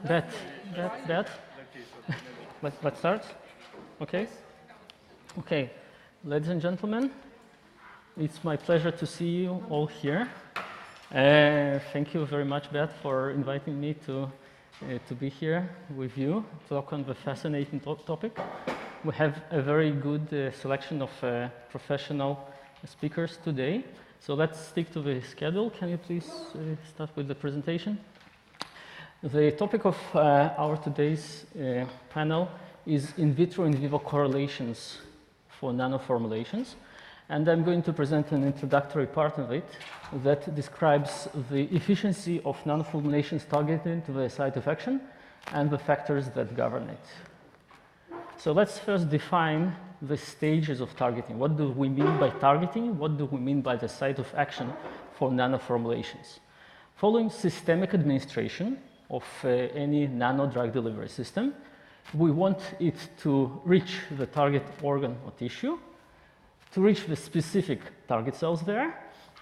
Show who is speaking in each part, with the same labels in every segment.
Speaker 1: That. Let's start. Okay. Okay, ladies and gentlemen, it's my pleasure to see you all here. Thank you very much, Beth, for inviting me to be here with you to talk on the fascinating topic. We have a very good selection of professional speakers today. So let's stick to the schedule. Can you please start with the presentation? The topic of our today's panel is in vitro in vivo correlations for nanoformulations. And I'm going to present an introductory part of it that describes the efficiency of nanoformulations targeting to the site of action and the factors that govern it. So let's first define the stages of targeting. What do we mean by targeting? What do we mean by the site of action for nanoformulations? Following systemic administration of any nano-drug delivery system, we want it to reach the target organ or tissue, to reach the specific target cells there,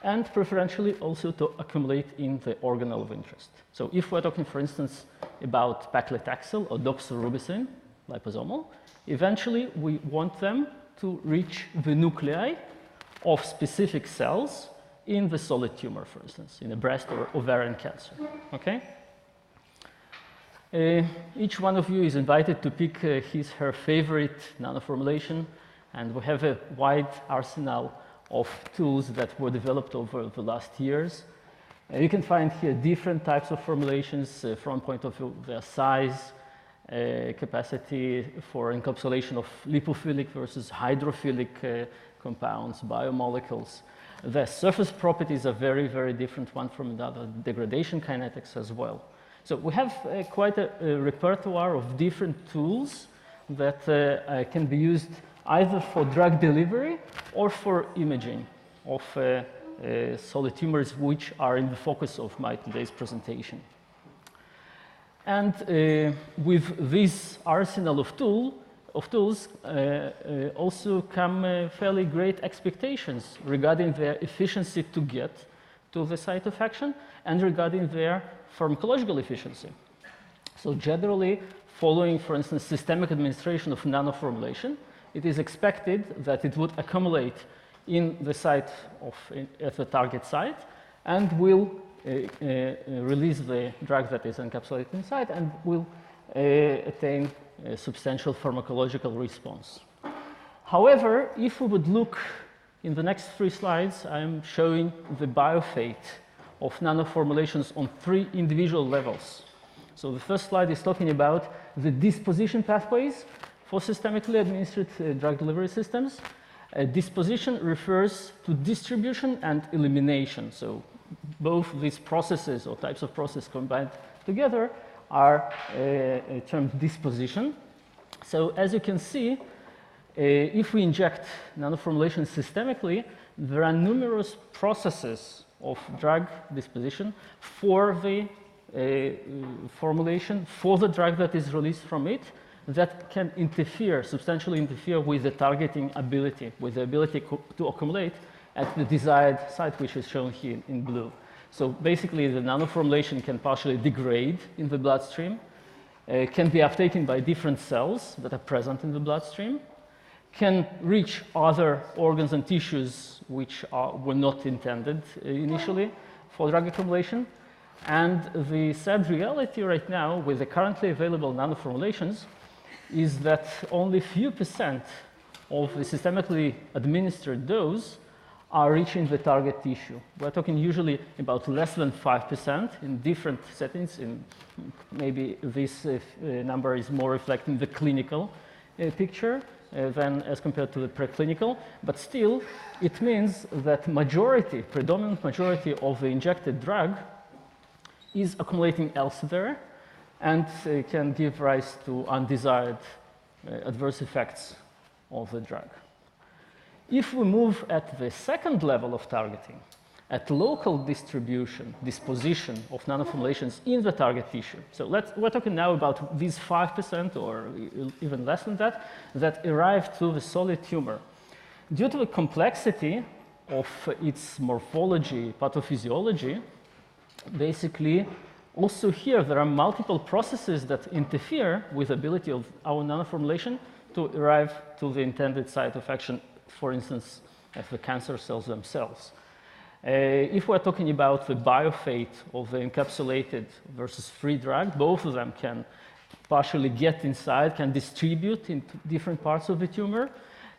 Speaker 1: and preferentially also to accumulate in the organelle of interest. So if we're talking, for instance, about paclitaxel or doxorubicin, liposomal, eventually we want them to reach the nuclei of specific cells in the solid tumor, for instance, in a breast or ovarian cancer, okay? Each one of you is invited to pick her favorite nanoformulation, and we have a wide arsenal of tools that were developed over the last years. You can find here different types of formulations from point of view their size, capacity for encapsulation of lipophilic versus hydrophilic compounds, biomolecules. The surface properties are very, very different one from another, degradation kinetics as well. So we have quite a repertoire of different tools that can be used either for drug delivery or for imaging of solid tumors, which are in the focus of my today's presentation. And with this arsenal of tools also come fairly great expectations regarding their efficiency to get to the site of action and regarding their pharmacological efficiency. So generally, following, for instance, systemic administration of nanoformulation, it is expected that it would accumulate in the site at the target site and will release the drug that is encapsulated inside and will attain a substantial pharmacological response. However, if we would look in the next 3 slides, I'm showing the biofate of nanoformulations on 3 individual levels. So the first slide is talking about the disposition pathways for systemically administered drug delivery systems. Disposition refers to distribution and elimination. So both these processes or types of process combined together are termed disposition. So as you can see, if we inject nanoformulations systemically, there are numerous processes of drug disposition for the formulation, for the drug that is released from it, that can interfere, substantially interfere with the targeting ability, with the ability to accumulate at the desired site, which is shown here in blue. So basically, the nanoformulation can partially degrade in the bloodstream, can be uptaken by different cells that are present in the bloodstream, can reach other organs and tissues which were not intended initially for drug accumulation. And the sad reality right now with the currently available nanoformulations is that only a few % of the systemically administered dose are reaching the target tissue. We're talking usually about less than 5% in different settings. Maybe this number is more reflecting the clinical picture than as compared to the preclinical, but still it means that predominant majority of the injected drug is accumulating elsewhere and can give rise to undesired adverse effects of the drug. If we move at the second level of targeting, at local disposition of nanoformulations in the target tissue. So we're talking now about these 5% or even less than that, that arrive to the solid tumor. Due to the complexity of its morphology, pathophysiology, basically Also here, there are multiple processes that interfere with the ability of our nanoformulation to arrive to the intended site of action, for instance, at the cancer cells themselves. If we're talking about the biofate of the encapsulated versus free drug, both of them can partially get inside, can distribute into different parts of the tumor.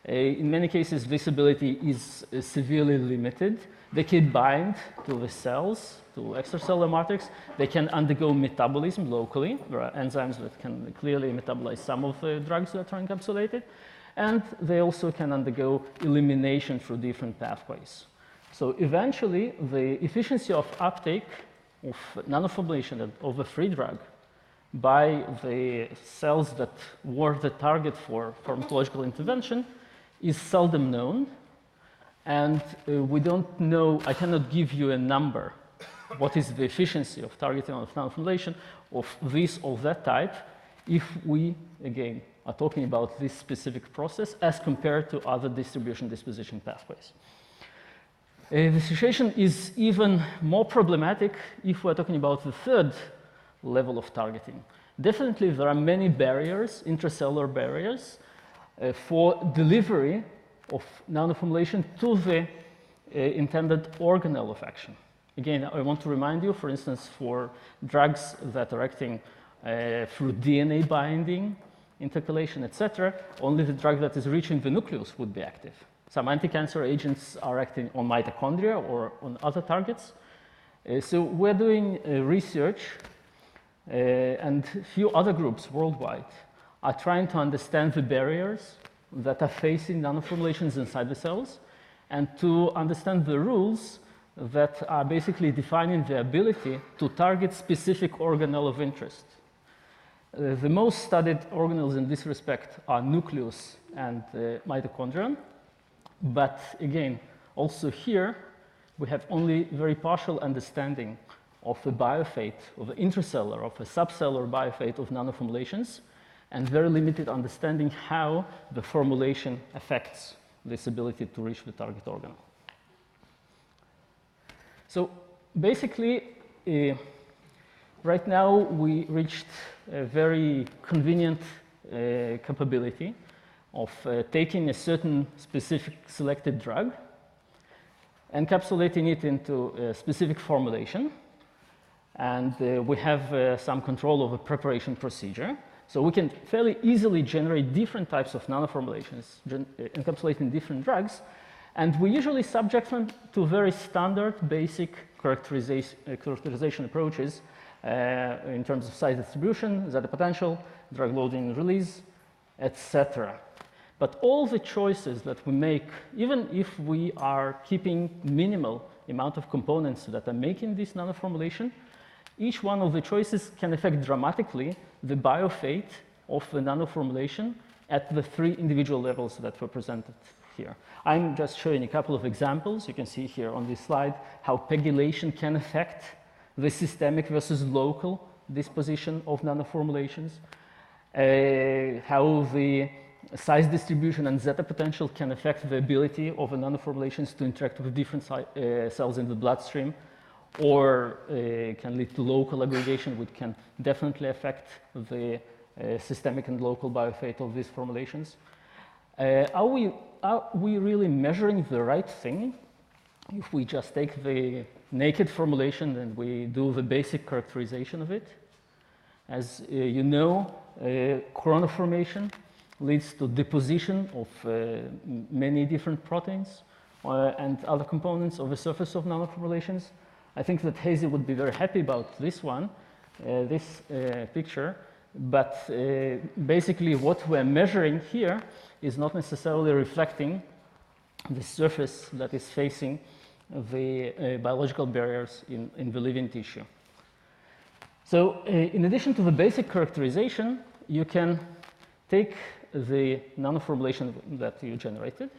Speaker 1: In many cases, this ability is severely limited. They can bind to the cells, to extracellular matrix. They can undergo metabolism locally. There are enzymes that can clearly metabolize some of the drugs that are encapsulated. And they also can undergo elimination through different pathways. So eventually, the efficiency of uptake of nanoformulation of a free drug by the cells that were the target for pharmacological intervention is seldom known. And we don't know, I cannot give you a number, what is the efficiency of targeting of nanoformulation of this or that type if we, again, are talking about this specific process as compared to other distribution disposition pathways. The situation is even more problematic if we're talking about the third level of targeting. Definitely, there are many barriers, intracellular barriers, for delivery of nanoformulation to the intended organelle of action. Again, I want to remind you, for instance, for drugs that are acting through DNA binding, intercalation, etc., only the drug that is reaching the nucleus would be active. Some anti-cancer agents are acting on mitochondria or on other targets. So we're doing research, and a few other groups worldwide are trying to understand the barriers that are facing nanoformulations inside the cells and to understand the rules that are basically defining the ability to target specific organelle of interest. The most studied organelles in this respect are nucleus and mitochondrion. But again, also here, we have only very partial understanding of the biofate, of the intracellular, of the subcellular biofate of nanoformulations, and very limited understanding how the formulation affects this ability to reach the target organelle. So basically, right now we reached a very convenient capability of taking a certain specific selected drug, encapsulating it into a specific formulation, and we have some control over preparation procedure. So we can fairly easily generate different types of nanoformulations, encapsulating different drugs, and we usually subject them to very standard, basic characterization approaches in terms of size distribution, zeta potential, drug loading and release, etc. But all the choices that we make, even if we are keeping minimal amount of components that are making this nanoformulation, each one of the choices can affect dramatically the biofate of the nanoformulation at the three individual levels that were presented here. I'm just showing a couple of examples. You can see here on this slide how pegylation can affect the systemic versus local disposition of nanoformulations, how the size distribution and zeta potential can affect the ability of the nanoformulations to interact with different cells in the bloodstream, or can lead to local aggregation, which can definitely affect the systemic and local biofate of these formulations. Are we really measuring the right thing if we just take the naked formulation and we do the basic characterization of it? As you know, chronoformation leads to deposition of many different proteins and other components of the surface of nanoformulations. I think that Hazy would be very happy about this one, this picture, but basically what we're measuring here is not necessarily reflecting the surface that is facing the biological barriers in the living tissue. So in addition to the basic characterization, you can take the nanoformulation that you generated,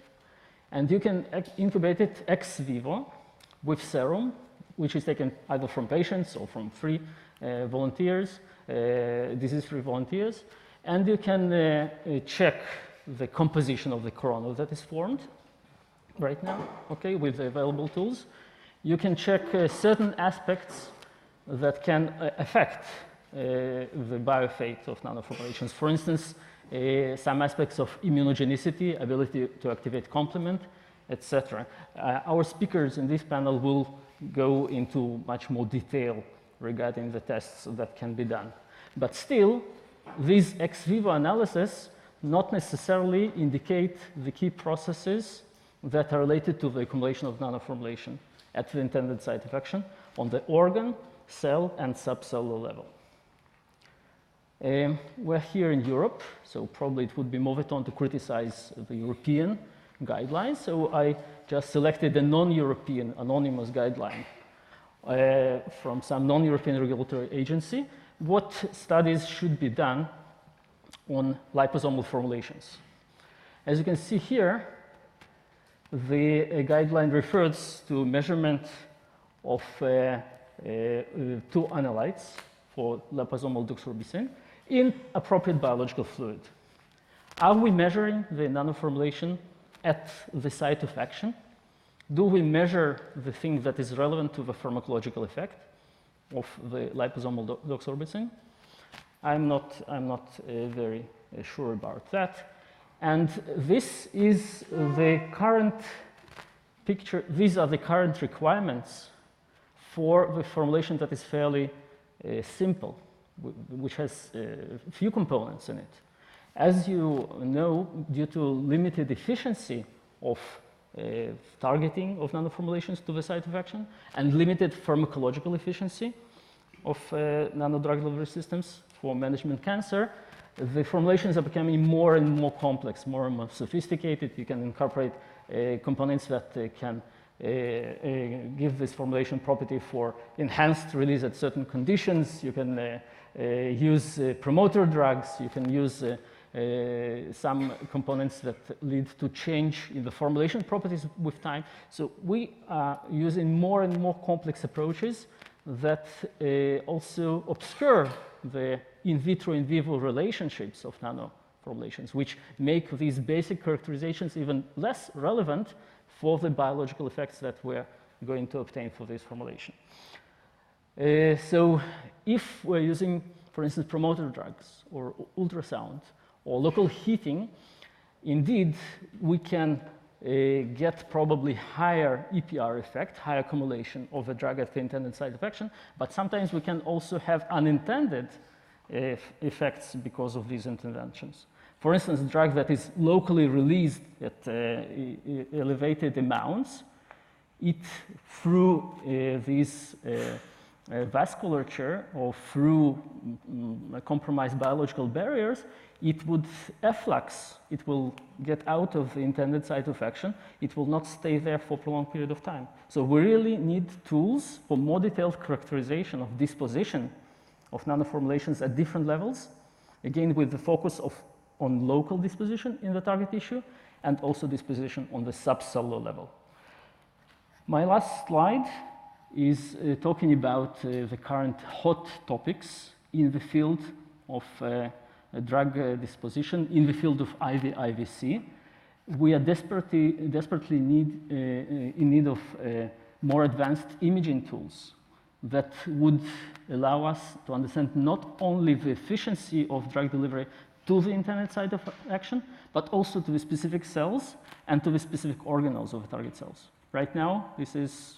Speaker 1: and you can incubate it ex vivo with serum, which is taken either from patients or from free volunteers, disease-free volunteers, and you can check the composition of the corona that is formed right now, okay, with the available tools. You can check certain aspects that can affect the biofate of nanoformulations. For instance, some aspects of immunogenicity, ability to activate complement, etc. Our speakers in this panel will go into much more detail regarding the tests that can be done. But still, these ex vivo analyses not necessarily indicate the key processes that are related to the accumulation of nanoformulation at the intended site of action on the organ, cell, and subcellular level. We're here in Europe, so probably it would be moveton to criticize the European guidelines. So I just selected a non-European anonymous guideline from some non-European regulatory agency. What studies should be done on liposomal formulations? As you can see here, the guideline refers to measurement of two analytes for liposomal doxorubicin in appropriate biological fluid. Are we measuring the nanoformulation at the site of action? Do we measure the thing that is relevant to the pharmacological effect of the liposomal doxorubicin? I'm not very sure about that. And this is the current picture. These are the current requirements for the formulation that is fairly simple, which has few components in it. As you know, due to limited efficiency of targeting of nanoformulations to the site of action and limited pharmacological efficiency of nano-drug delivery systems for management cancer, the formulations are becoming more and more complex, more and more sophisticated. You can incorporate components that can give this formulation property for enhanced release at certain conditions. You can use promoter drugs. You can use some components that lead to change in the formulation properties with time. So we are using more and more complex approaches that also obscure the in vitro, in vivo relationships of nanoformulations, which make these basic characterizations even less relevant for the biological effects that we're going to obtain for this formulation. So if we're using, for instance, promoter drugs or ultrasound or local heating, indeed, we can get probably higher EPR effect, higher accumulation of a drug at the intended site of action, but sometimes we can also have unintended effects because of these interventions. For instance, a drug that is locally released at elevated amounts, it through this vasculature or through compromised biological barriers, it would efflux, it will get out of the intended site of action, it will not stay there for a prolonged period of time. So we really need tools for more detailed characterization of disposition of nanoformulations at different levels, again with the focus on local disposition in the target tissue and also disposition on the subcellular level. My last slide is talking about the current hot topics in the field of drug disposition, in the field of IVC. We are desperately in need of more advanced imaging tools that would allow us to understand not only the efficiency of drug delivery to the intended site of action, but also to the specific cells and to the specific organelles of the target cells. Right now, this is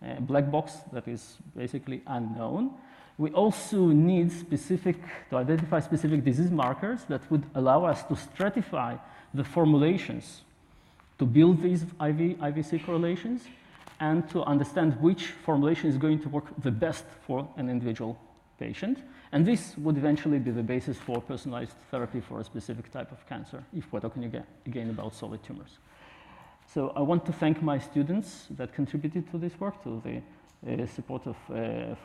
Speaker 1: a black box that is basically unknown. We also need to identify specific disease markers that would allow us to stratify the formulations to build these IVC correlations and to understand which formulation is going to work the best for an individual patient. And this would eventually be the basis for personalized therapy for a specific type of cancer, if we're talking again about solid tumors. So I want to thank my students that contributed to this work, to the support of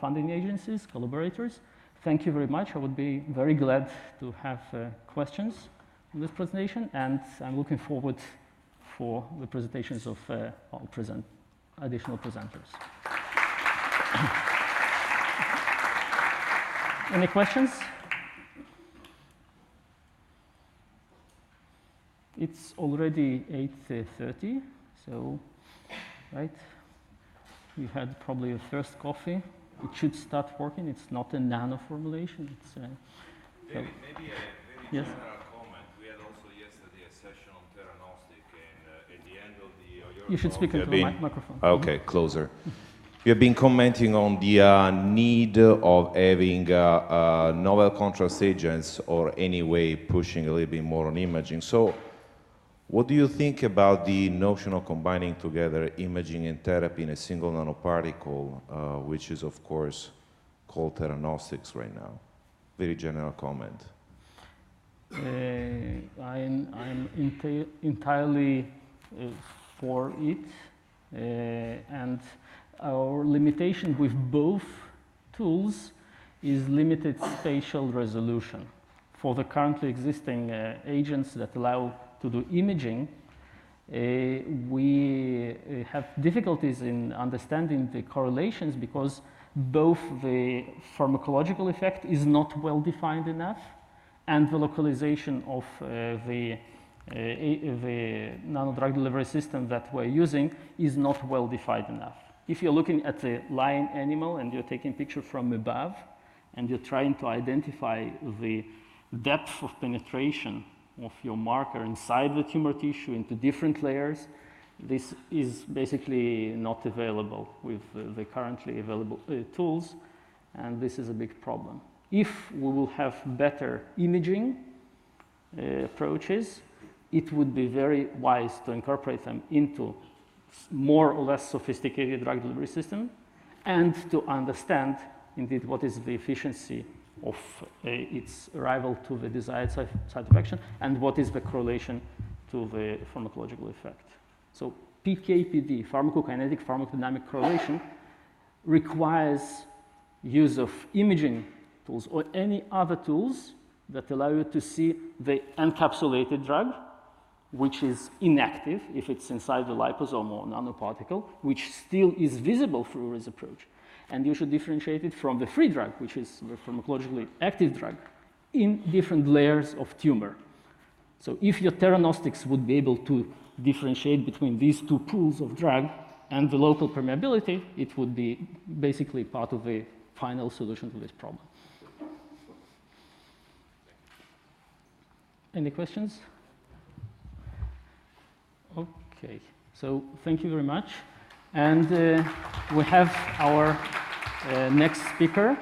Speaker 1: funding agencies, collaborators. Thank you very much. I would be very glad to have questions on this presentation, and I'm looking forward for the presentations of additional presenters. Any questions? It's already 8:30, so, right? We had probably a first coffee. it should start working. It's not a nano formulation. It's
Speaker 2: David, maybe a very
Speaker 1: yes.
Speaker 2: general comment. We had also yesterday a session on theranostic, and at the end of your
Speaker 1: you should
Speaker 2: talk,
Speaker 1: speak into the microphone.
Speaker 2: Okay, closer. You have been commenting on the need of having novel contrast agents or anyway pushing a little bit more on imaging. So what do you think about the notion of combining together imaging and therapy in a single nanoparticle, which is of course called theranostics right now? Very general comment.
Speaker 1: I'm entirely for it, and our limitation with both tools is limited spatial resolution. For the currently existing agents that allow to do imaging, we have difficulties in understanding the correlations because both the pharmacological effect is not well defined enough and the localization of the nano-drug delivery system that we're using is not well defined enough. If you're looking at the lion animal and you're taking a picture from above and you're trying to identify the depth of penetration of your marker inside the tumor tissue into different layers, this is basically not available with the currently available tools, and this is a big problem. If we will have better imaging approaches, it would be very wise to incorporate them into more or less sophisticated drug delivery system and to understand indeed what is the efficiency of its arrival to the desired site of action and what is the correlation to the pharmacological effect. So PK/PD, pharmacokinetic pharmacodynamic correlation, requires use of imaging tools or any other tools that allow you to see the encapsulated drug, which is inactive if it's inside the liposome or nanoparticle, which still is visible through this approach. And you should differentiate it from the free drug, which is the pharmacologically active drug, in different layers of tumor. So if your theranostics would be able to differentiate between these two pools of drug and the local permeability, it would be basically part of the final solution to this problem. Any questions? Okay, so thank you very much. And we have our next speaker.